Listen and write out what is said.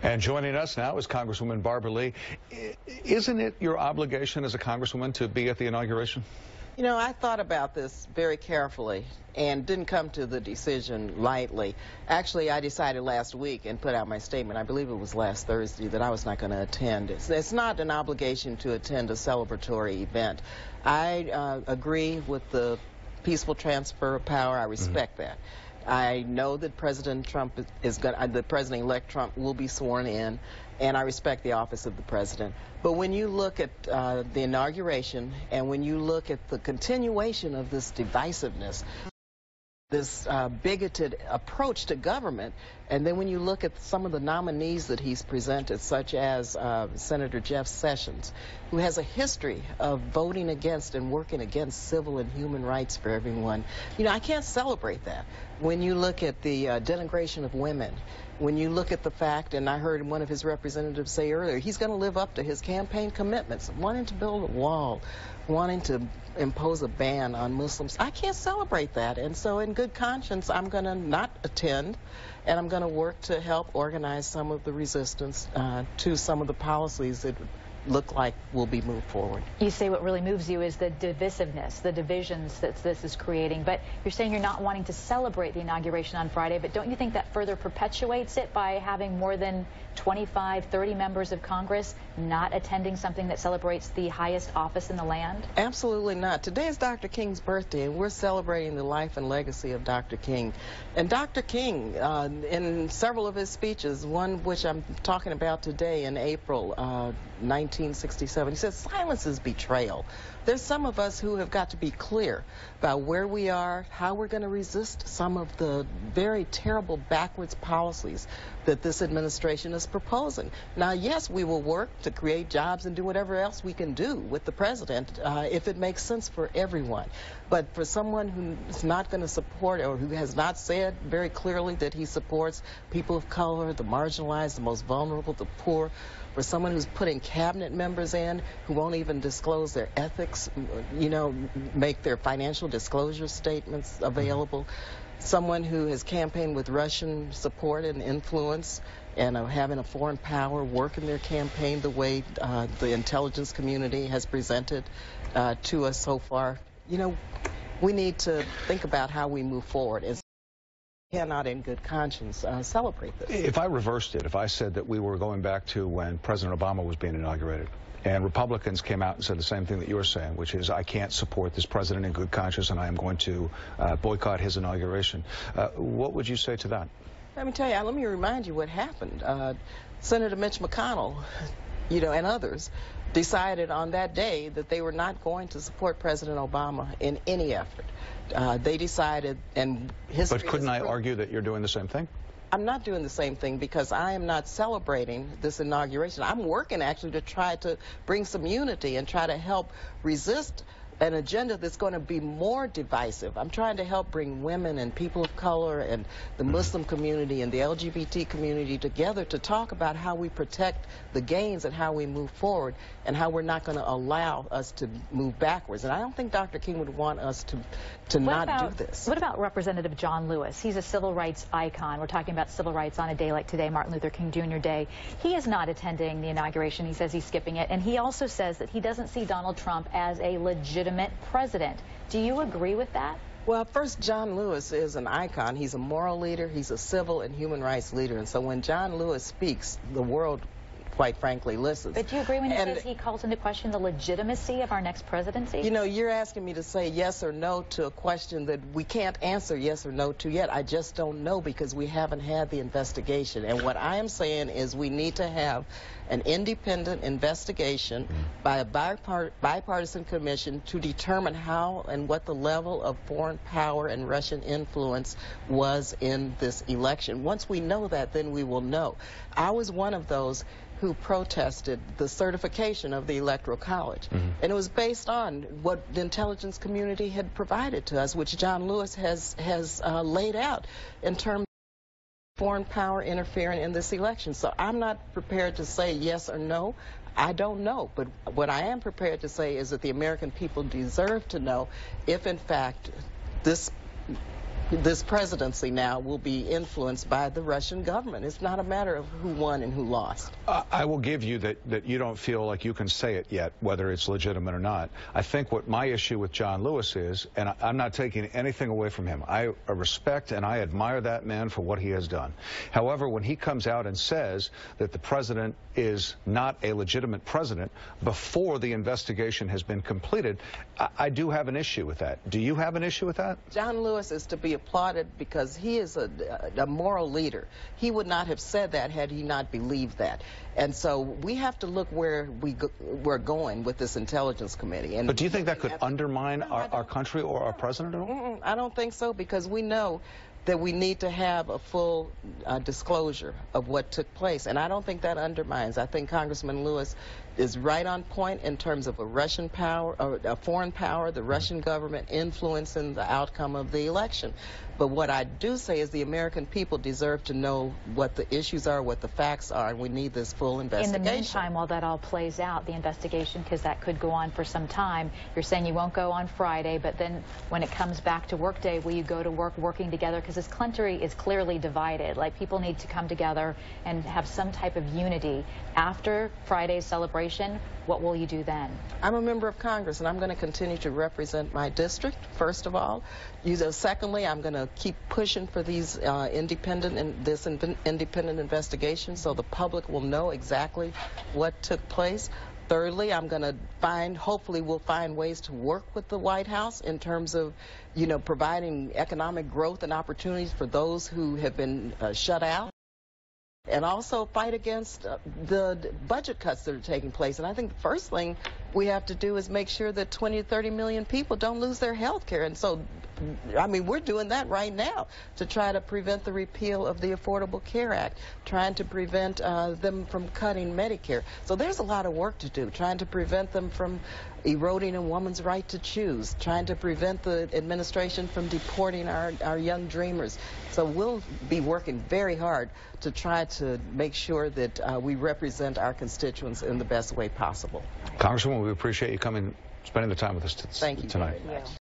And joining us now is Congresswoman Barbara Lee. Isn't it your obligation as a congresswoman to be at the inauguration? You know, I thought about this very carefully and didn't come to the decision lightly. Actually, I decided last week and put out my statement, I believe it was last Thursday, that I was not going to attend. It's not an obligation to attend a celebratory event. I agree with the peaceful transfer of power. I respect that. I know that President Trump the President-elect Trump will be sworn in, and I respect the office of the president. But when you look at the inauguration and when you look at the continuation of this divisiveness, this bigoted approach to government, and then when you look at some of the nominees that he's presented, such as Senator Jeff Sessions, who has a history of voting against and working against civil and human rights for everyone, you know, I can't celebrate that. When you look at the denigration of women, when you look at the fact, and I heard one of his representatives say earlier, he's going to live up to his campaign commitments, wanting to build a wall, wanting to impose a ban on Muslims. I can't celebrate that, and so in good conscience, I'm going to not attend, and I'm going to work to help organize some of the resistance to some of the policies that look like will be moved forward. You say what really moves you is the divisiveness, the divisions that this is creating, but you're saying you're not wanting to celebrate the inauguration on Friday, but don't you think that further perpetuates it by having more than 25, 30 members of Congress not attending something that celebrates the highest office in the land? Absolutely not. Today is Dr. King's birthday, and we're celebrating the life and legacy of Dr. King. And Dr. King, in several of his speeches, one which I'm talking about today in April 1967, he says, silence is betrayal. There's some of us who have got to be clear about where we are, how we're going to resist some of the very terrible backwards policies that this administration is proposing. Now, yes, we will work to create jobs and do whatever else we can do with the president if it makes sense for everyone. But for someone who's not going to support or who has not said very clearly that he supports people of color, the marginalized, the most vulnerable, the poor, for someone who's putting cabinet members in who won't even disclose their ethics, you know, make their financial disclosure statements available, someone who has campaigned with Russian support and influence and having a foreign power work in their campaign the way the intelligence community has presented to us so far. You know, we need to think about how we move forward. Cannot in good conscience celebrate this. If I reversed it, if I said that we were going back to when President Obama was being inaugurated, and Republicans came out and said the same thing that you're saying, which is I can't support this president in good conscience and I am going to boycott his inauguration, what would you say to that? Let me tell you, let me remind you what happened. Senator Mitch McConnell, you know, and others decided on that day that they were not going to support President Obama in any effort. They decided, and history. But couldn't I argue that you're doing the same thing? I'm not doing the same thing because I am not celebrating this inauguration. I'm working actually to try to bring some unity and try to help resist an agenda that's going to be more divisive. I'm trying to help bring women and people of color and the Muslim community and the LGBT community together to talk about how we protect the gains and how we move forward and how we're not going to allow us to move backwards. And I don't think Dr. King would want us to not do this. What about Representative John Lewis? He's a civil rights icon. We're talking about civil rights on a day like today, Martin Luther King Jr. Day. He is not attending the inauguration. He says he's skipping it. And he also says that he doesn't see Donald Trump as a legitimate president. Do you agree with that? Well, first, John Lewis is an icon. He's a moral leader. He's a civil and human rights leader. And so when John Lewis speaks, the world, quite frankly, listens. But do you agree when he says he calls into question the legitimacy of our next presidency? You know, you're asking me to say yes or no to a question that we can't answer yes or no to yet. I just don't know because we haven't had the investigation. And what I am saying is we need to have an independent investigation by a bipartisan commission to determine how and what the level of foreign power and Russian influence was in this election. Once we know that, then we will know. I was one of those who protested the certification of the Electoral College. And it was based on what the intelligence community had provided to us, which John Lewis has laid out in terms of foreign power interfering in this election. So I'm not prepared to say yes or no. I don't know. But what I am prepared to say is that the American people deserve to know if, in fact, this this presidency now will be influenced by the Russian government. It's not a matter of who won and who lost. I will give you that you don't feel like you can say it yet, whether it's legitimate or not. I think what my issue with John Lewis is, and I'm not taking anything away from him. I respect and I admire that man for what he has done. However, when he comes out and says that the president is not a legitimate president before the investigation has been completed, I do have an issue with that. Do you have an issue with that? John Lewis is to be applauded because he is a moral leader. He would not have said that had he not believed that. And so we have to look where we're going with this intelligence committee. And but do you think that could undermine our country or our president at all? I don't think so, because we know that we need to have a full disclosure of what took place. And I don't think that undermines. I think Congressman Lewis is right on point in terms of a Russian power, or a foreign power, the Russian government influencing the outcome of the election. But what I do say is the American people deserve to know what the issues are, what the facts are, and we need this full investigation. In the meantime, while that all plays out, the investigation, because that could go on for some time, you're saying you won't go on Friday, but then when it comes back to work day, will you go to work working together? Because this country is clearly divided. Like, people need to come together and have some type of unity. After Friday's celebration, what will you do then? I'm a member of Congress, and I'm going to continue to represent my district, first of all. Secondly, I'm going to keep pushing for these independent investigation so the public will know exactly what took place. Thirdly, I'm going to hopefully we'll find ways to work with the White House in terms of, providing economic growth and opportunities for those who have been shut out. And also fight against the budget cuts that are taking place. And I think the first thing we have to do is make sure that 20 to 30 million people don't lose their health care. And so, we're doing that right now to try to prevent the repeal of the Affordable Care Act, trying to prevent them from cutting Medicare. So there's a lot of work to do, trying to prevent them from eroding a woman's right to choose, trying to prevent the administration from deporting our young dreamers. So we'll be working very hard to try to make sure that we represent our constituents in the best way possible. Congresswoman, we appreciate you spending the time with us tonight. Thank you very much.